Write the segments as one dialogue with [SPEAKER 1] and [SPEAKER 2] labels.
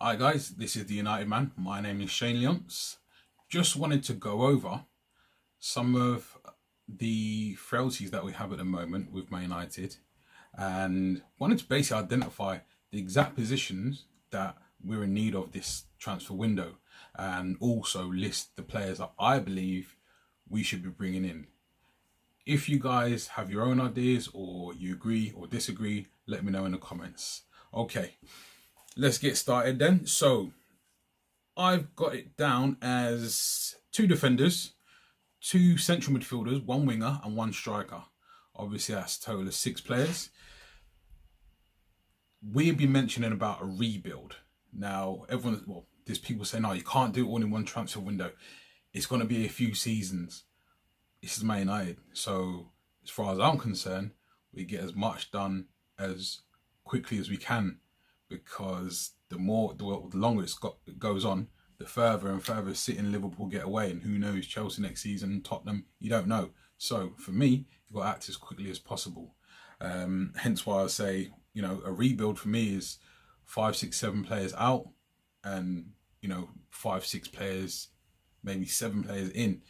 [SPEAKER 1] Hi guys, this is the United Man. My name is Shane Leonce. Just wanted to go over some of the frailties that we have at the moment with Man United and wanted to basically identify the exact positions that we're in need of this transfer window and also list the players that I believe we should be bringing in. If you guys have your own ideas or you agree or disagree, let me know in the comments. Okay, let's get started then. So I've got it down as two defenders, two central midfielders, one winger and one striker. Obviously that's a total of 6 players. We've been mentioning about a rebuild. Now there's people saying, no, you can't do it all in one transfer window. It's going to be a few seasons. This is Man United. So as far as I'm concerned, we get as much done as quickly as we can, because the longer it goes on, the further and further City and Liverpool get away, and who knows, Chelsea next season, Tottenham, you don't know. So for me, you've got to act as quickly as possible. Hence why I say, a rebuild for me is 5, 6, 7 players out, and 5, 6 players, maybe 7 players in.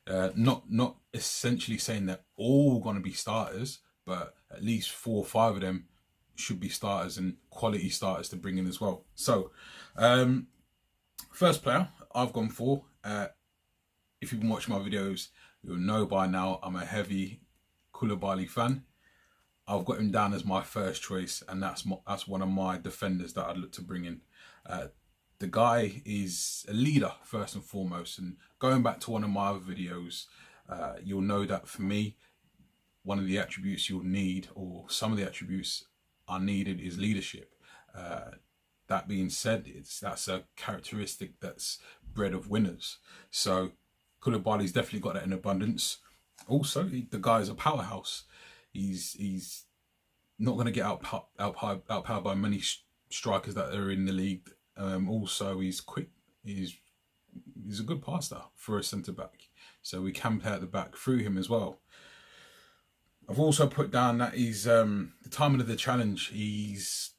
[SPEAKER 1] Not essentially saying they're all going to be starters, but at least 4 or 5 of them should be starters and quality starters to bring in as well. So, first player I've gone for, if you've been watching my videos, you'll know by now I'm a heavy Koulibaly fan. I've got him down as my first choice, and that's one of my defenders that I'd look to bring in. The guy is a leader first and foremost, and going back to one of my other videos, you'll know that for me, one of the attributes you'll need, or some of the attributes are needed, is leadership. That being said, that's a characteristic that's bred of winners. So Koulibaly's definitely got that in abundance. Also, the guy's a powerhouse. He's not going to get outpowered by many strikers that are in the league. Also, he's quick. He's a good passer for a centre back, so we can play at the back through him as well. I've also put down that he's the timing of the challenge, he's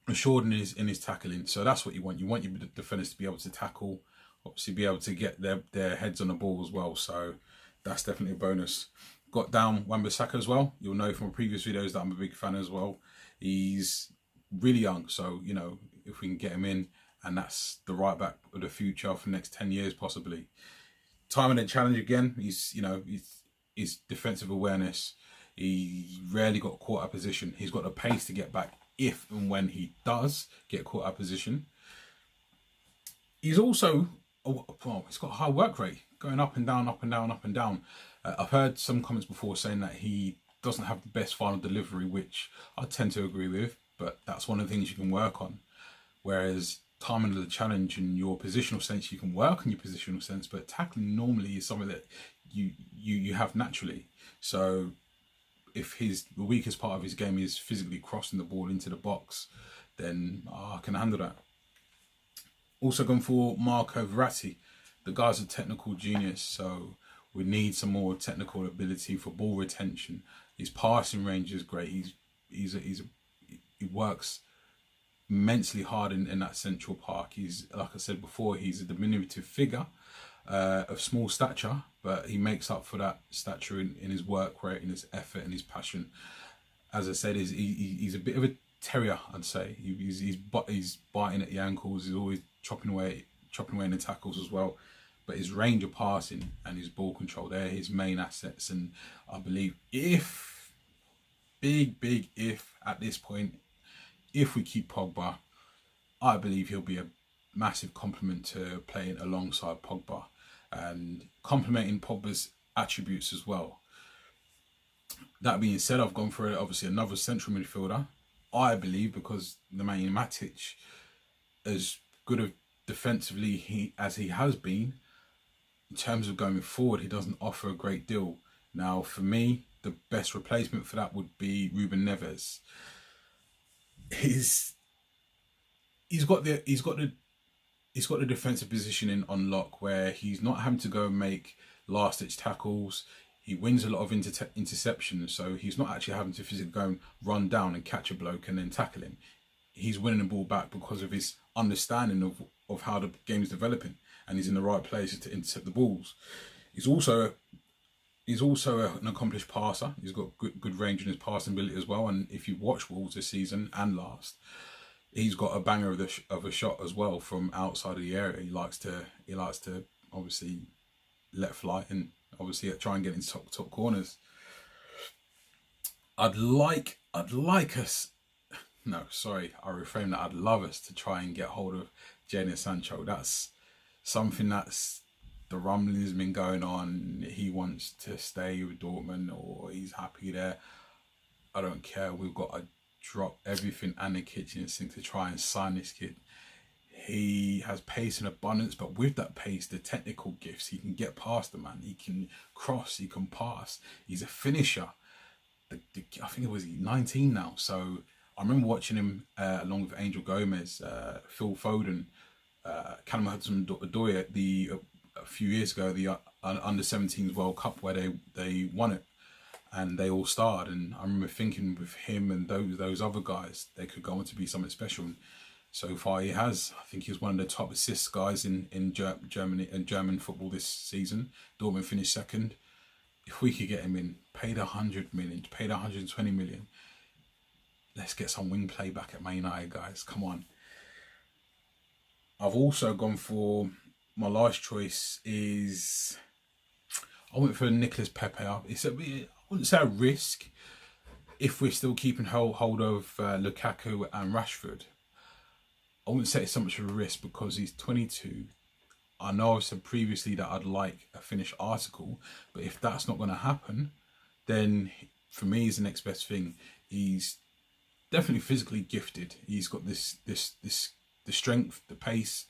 [SPEAKER 1] assured in his tackling. So that's what you want. You want your defenders to be able to tackle, obviously be able to get their heads on the ball as well. So that's definitely a bonus. Got down Wan-Bissaka as well. You'll know from previous videos that I'm a big fan as well. He's really young, so if we can get him in, and that's the right back of the future for the next 10 years possibly. Timing the challenge again, his defensive awareness. He rarely got caught out of position. He's got the pace to get back if and when he does get caught out of position. He's also, he's got a high work rate, going up and down, up and down, up and down. I've heard some comments before saying that he doesn't have the best final delivery, which I tend to agree with, but that's one of the things you can work on. Whereas timing of the challenge and your positional sense, you can work on your positional sense, but tackling normally is something that you have naturally. So if the weakest part of his game is physically crossing the ball into the box, then I can handle that. Also gone for Marco Verratti. The guy's a technical genius, so we need some more technical ability for ball retention. His passing range is great. He works immensely hard in that central park. He's, like I said before, he's a diminutive figure of small stature, but he makes up for that stature in his work rate, in his effort, and his passion. As I said, he's a bit of a terrier, I'd say. He's biting at the ankles. He's always chopping away in the tackles as well. But his range of passing and his ball control, they're his main assets. And I believe big if at this point, if we keep Pogba, I believe he'll be a massive compliment to playing alongside Pogba and complementing Pogba's attributes as well. That being said, I've gone for obviously another central midfielder. I believe because Nemanja Matic, as good defensively as he has been, in terms of going forward, he doesn't offer a great deal. Now, for me, the best replacement for that would be Ruben Neves. He's got the defensive positioning on lock, where he's not having to go and make last ditch tackles. He wins a lot of interceptions, so he's not actually having to physically go and run down and catch a bloke and then tackle him. He's winning the ball back because of his understanding of how the game's developing, and he's in the right place to intercept the balls. He's also an accomplished passer. He's got good range in his passing ability as well. And if you watch Wolves this season and last, he's got a banger of a shot as well from outside of the area. He likes to obviously let fly and obviously try and get in top corners. I'd like us. No, sorry, I reframe that. I'd love us to try and get hold of Jadon Sancho. That's something that's the rumbling has been going on. He wants to stay with Dortmund, or he's happy there. I don't care. We've got to drop everything and the kitchen sink to try and sign this kid. He has pace and abundance, but with that pace, the technical gifts, he can get past the man. He can cross, he can pass. He's a finisher. I think it was 19 now. So I remember watching him along with Angel Gomez, Phil Foden, Callum Hudson-Odoi a few years ago, the under-17s World Cup, where they won it and they all starred. And I remember thinking with him and those other guys, they could go on to be something special. And so far he has. I think he's one of the top assist guys in Germany and German football this season. Dortmund finished second. If we could get him in, paid 100 million, paid 120 million, let's get some wing play back at Man United, guys. Come on. I've also gone for my last choice is I went for Nicolas Pepe. I wouldn't say a risk if we're still keeping hold of Lukaku and Rashford. I wouldn't say it's so much of a risk because he's 22. I know I've said previously that I'd like a finished article, but if that's not going to happen, then for me, he's the next best thing. He's definitely physically gifted. He's got the strength, the pace,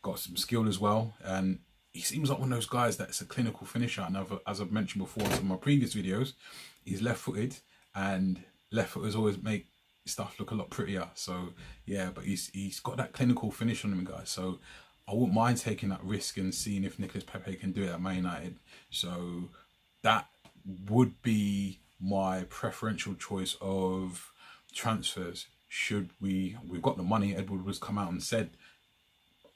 [SPEAKER 1] got some skill as well, and he seems like one of those guys that's a clinical finisher. And as I've mentioned before in some of my previous videos, he's left-footed, and left-footers always make stuff look a lot prettier. So yeah, but he's got that clinical finish on him, guys. So I wouldn't mind taking that risk and seeing if Nicolas Pepe can do it at Man United. So that would be my preferential choice of transfers. Should we've got the money. Edward has come out and said,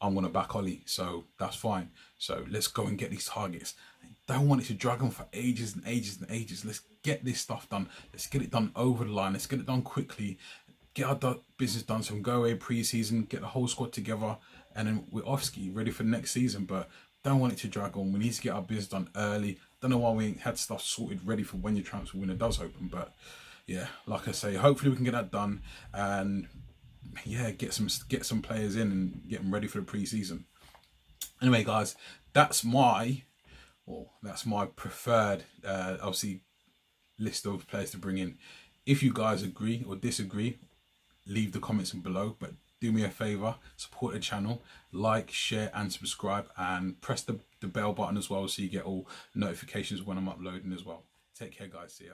[SPEAKER 1] I'm going to back Ollie, so that's fine. So let's go and get these targets. I don't want it to drag on for ages and ages and ages. Let's get this stuff done. Let's get it done over the line. Let's get it done quickly. Get our business done. So we can go away pre-season, get the whole squad together, and then we're off ski, ready for next season. But don't want it to drag on. We need to get our business done early. Don't know why we ain't had stuff sorted ready for when your transfer window does open. But yeah, like I say, hopefully we can get that done and yeah, get some players in and get them ready for the pre-season. Anyway, guys, that's my preferred obviously list of players to bring in. If you guys agree or disagree, leave the comments below, but do me a favor, support the channel, like, share and subscribe, and press the bell button as well so you get all notifications when I'm uploading as well. Take care, guys. See ya.